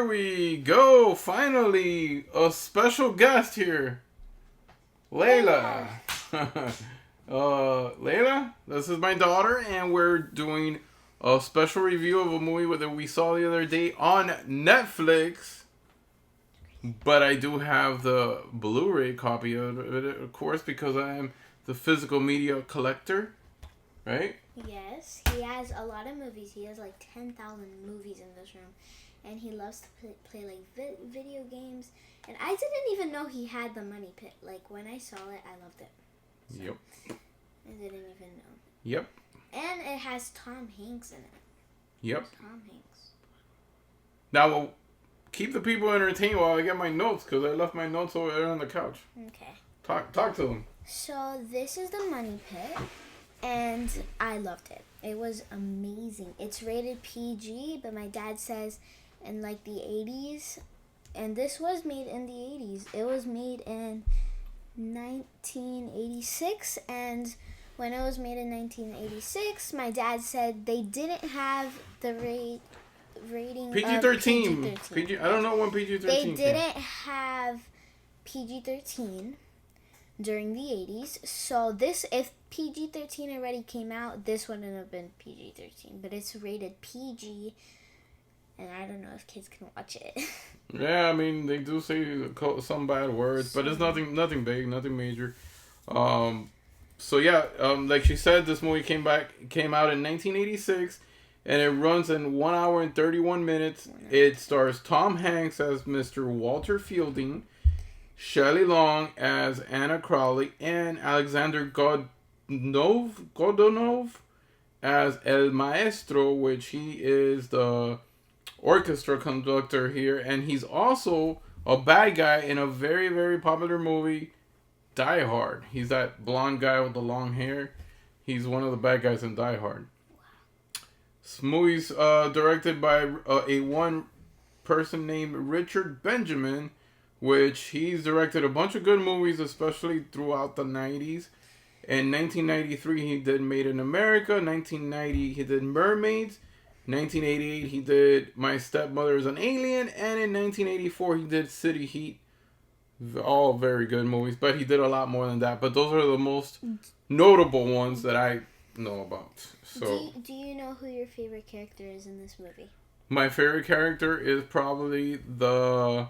here we go. Finally, a special guest here. Layla. Layla, this is my daughter, and we're doing a special review of a movie that we saw the other day on Netflix. But I do have the Blu-ray copy of it, of course, because I am the physical media collector, right? Yes, he has a lot of movies. He has like 10,000 movies in this room. And he loves to play like video games. And I didn't even know he had the Money Pit. Like when I saw it, I loved it. So, Yep. I didn't even know. Yep. And it has Tom Hanks in it. Yep. Tom Hanks. Now, we'll keep the people entertained while I get my notes, because I left my notes over there on the couch. Okay. Talk to them. So this is the Money Pit. And I loved it. It was amazing. It's rated PG, but my dad says in like the 80s, and this was made in the 80s. It was made in 1986, and when it was made in 1986, my dad said they didn't have the rating PG-13. of PG-13. I don't know when PG-13 They came. didn't have PG-13 during the 80s. So this, if PG-13 already came out, this wouldn't have been PG-13. But it's rated PG, and I don't know if kids can watch it. Yeah, I mean, they do say some bad words, but it's nothing big, nothing major. So yeah, like she said, this movie came out in 1986, and it runs in 1 hour and 31 minutes. It stars Tom Hanks as Mr. Walter Fielding, Shelley Long as Anna Crowley, and Alexander Godunov as El Maestro, which he is the orchestra conductor here, and he's also a bad guy in a very, very popular movie, Die Hard. He's that blonde guy with the long hair. He's one of the bad guys in Die Hard. This movie's directed by a one person named Richard Benjamin, which he's directed a bunch of good movies, especially throughout the 90s. In 1993, he did Made in America. 1990, he did Mermaids. 1988, he did My Stepmother is an Alien. And in 1984, he did City Heat. All very good movies, but he did a lot more than that. But those are the most notable ones that I know about. So, Do you know who your favorite character is in this movie? My favorite character is probably the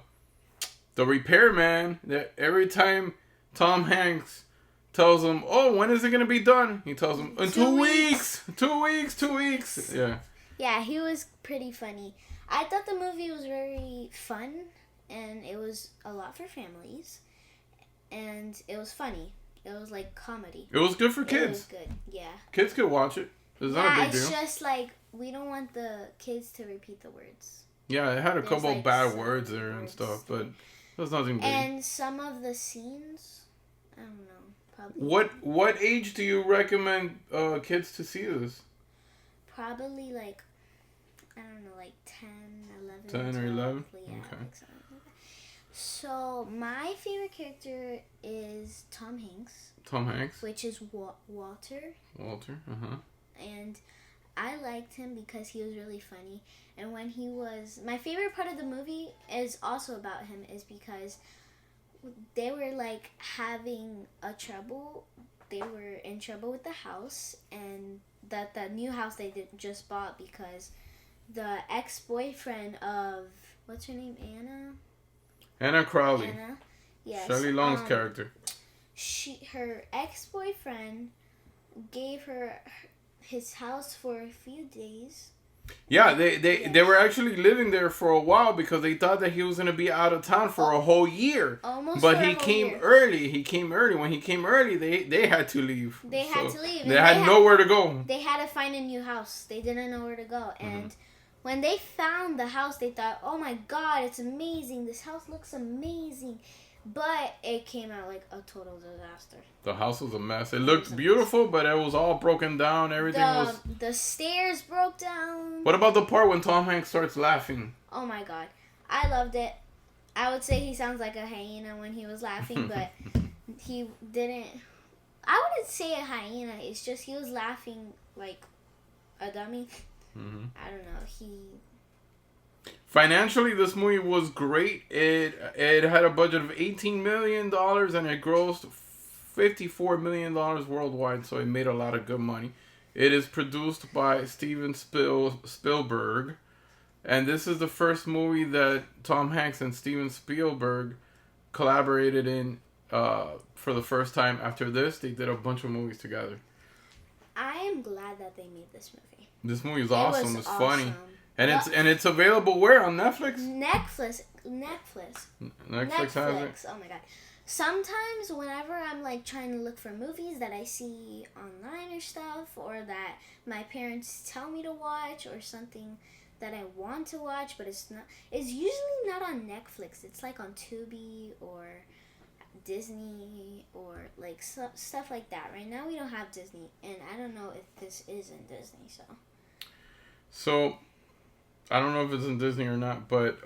repairman, that every time Tom Hanks tells him, "Oh, when is it gonna be done?" He tells him, "In 2 weeks. 2 weeks. 2 weeks." Yeah. Yeah, he was pretty funny. I thought the movie was very fun, and it was a lot for families, and it was funny. It was like comedy. It was good for kids. It was good, yeah. Kids could watch it. It's not a big deal. It's just like we don't want the kids to repeat the words. Yeah, it had a couple like bad some words there and words stuff, but there's nothing big. And some of the scenes, I don't know, probably. What age do you recommend kids to see this? Probably like, I don't know, like 10, 11, 10 or 12, 11? Yeah, Okay. like something like that. So my favorite character is Tom Hanks. Tom Hanks. Which is Walter. Walter. Uh-huh. And I liked him because he was really funny. And when he was... My favorite part of the movie is also about him, is because they were like having a trouble. They were in trouble with the house, and that the new house they just bought, because the ex-boyfriend of... What's her name? Anna Crowley. Anna. Yes. Shelley Long's character. Her ex-boyfriend gave her his house for a few days. Yeah, they were actually living there for a while because they thought that he was gonna be out of town for a whole year. Almost. But he came early. He came early. When he came early, they had to leave. They had to leave. They had nowhere to go. They had to find a new house. They didn't know where to go. And when they found the house, they thought, "Oh my God, it's amazing! This house looks amazing." But it came out like a total disaster. The house was a mess. It looked beautiful, but it was all broken down. Everything was... The stairs broke down. What about the part when Tom Hanks starts laughing? Oh my God. I loved it. I would say he sounds like a hyena when he was laughing, but he didn't... I wouldn't say a hyena. It's just he was laughing like a dummy. Mm-hmm. I don't know. Financially, this movie was great. It had a budget of $18 million and it grossed $54 million worldwide, so it made a lot of good money. It is produced by Steven Spielberg, and this is the first movie that Tom Hanks and Steven Spielberg collaborated in for the first time. After this, they did a bunch of movies together. I am glad that they made this movie. This movie is awesome. It's awesome. funny. And it's available where? On Netflix? Netflix Has it. Oh my god. Sometimes whenever I'm like trying to look for movies that I see online or stuff, or that my parents tell me to watch, or something that I want to watch, but it's usually not on Netflix. It's like on Tubi or Disney or like stuff like that. Right now we don't have Disney, and I don't know if this is in Disney. So I don't know if it's in Disney or not, but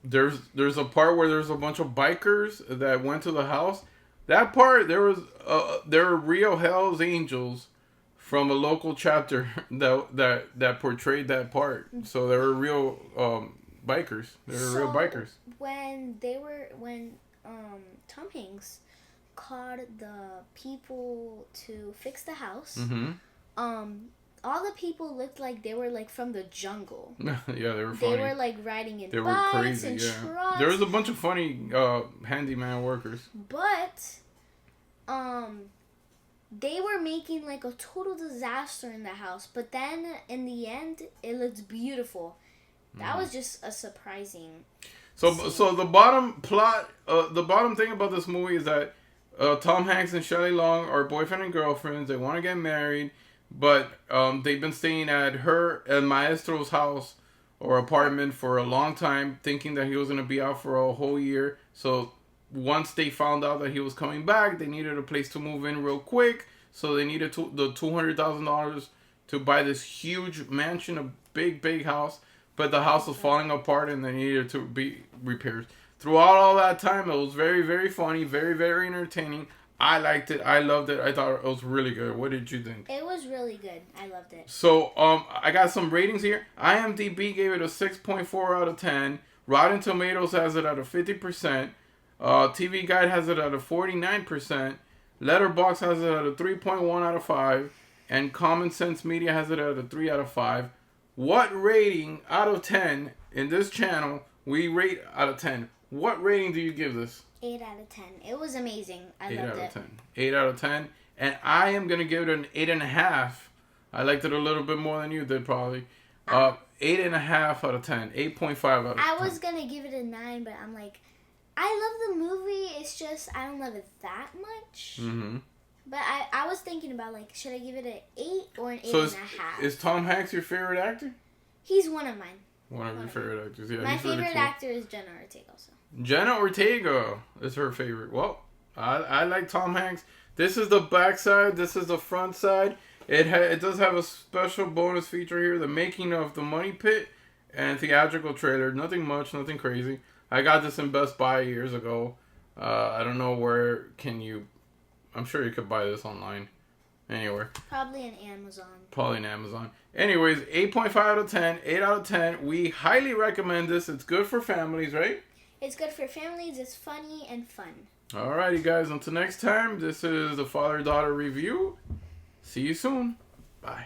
there's a part where there's a bunch of bikers that went to the house. That part, there were real Hell's Angels from a local chapter that portrayed that part. So they were real bikers. They were real bikers. When Tom Hanks called the people to fix the house, all the people looked like they were like from the jungle. Yeah, they were funny. They were like riding in they bikes were crazy, and yeah. trucks. There was a bunch of funny handyman workers. But they were making like a total disaster in the house. But then in the end, it looked beautiful. That was just a surprising. So the bottom thing about this movie is that Tom Hanks and Shelley Long are boyfriend and girlfriends. They want to get married, but they've been staying at El Maestro's house or apartment for a long time, thinking that he was going to be out for a whole year. So once they found out that he was coming back, they needed a place to move in real quick. So they needed the $200,000 to buy this huge mansion, a big house. But the house was falling apart and they needed to be repaired. Throughout all that time, it was very, very funny, very, very entertaining. I liked it. I loved it. I thought it was really good. What did you think? It was really good. I loved it. So, I got some ratings here. IMDb gave it a 6.4 out of 10. Rotten Tomatoes has it at a 50%. TV Guide has it at a 49%. Letterboxd has it at a 3.1 out of 5. And Common Sense Media has it at a 3 out of 5. What rating out of 10 in this channel we rate out of 10? What rating do you give this? 8 out of 10. It was amazing. I loved it. 8 out of 10. 8 out of 10. And I am going to give it an 8.5. I liked it a little bit more than you did, probably. 8.5 out of 10. 8.5 out of 10. I was going to give it a 9, but I'm like, I love the movie. It's just, I don't love it that much. Mm-hmm. But I was thinking about, like, should I give it an 8 or an 8.5? So is Tom Hanks your favorite actor? He's one of mine. One of your favorite actors, yeah. My favorite actor is Jenna Ortega also. Jenna Ortega is her favorite. Well, I like Tom Hanks. This is the back side. This is the front side. It does have a special bonus feature here. The making of the Money Pit and theatrical trailer. Nothing much, nothing crazy. I got this in Best Buy years ago. I don't know where can you... I'm sure you could buy this online. Anywhere. Probably on Amazon. Probably on Amazon. Anyways, 8.5 out of 10. 8 out of 10. We highly recommend this. It's good for families, right? It's good for families. It's funny and fun. Alrighty, guys. Until next time, this is the Father-Daughter Review. See you soon. Bye.